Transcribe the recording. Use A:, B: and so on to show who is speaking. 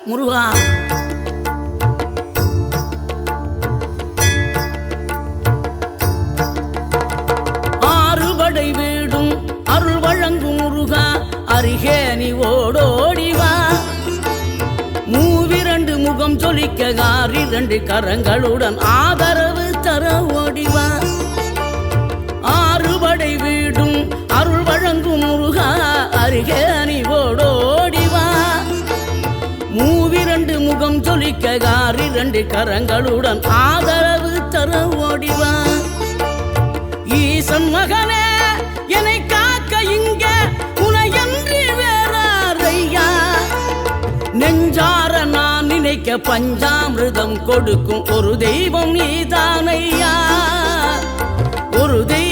A: முருகா. ஆறுபடை வீடும் அருள் வழங்கும் முருகா, அருகே நீ ஓடோடிவா. மூவிரண்டு முகம் சொலிக்க ஆறிரண்டு கரங்களுடன் ஆதரவு தர ஓடிவா. ஆறுபடை வீடும் அருள் வழங்கும் முருகா, அருகே நீ ஓடோடிவா. மூவிரண்டு முகம் சொலிக்க ஆறிரண்டு கரங்களுடன் ஆதரவு தர ஓடிவா. ஈசன் மகனே என்னை காக்க இங்க உனையன்றி வேறாரையா. நெஞ்சார நான் நினைக்க பஞ்சாமிர்தம் கொடுக்கும் ஒரு தெய்வம் நீதானையா. ஒரு தெய்வம்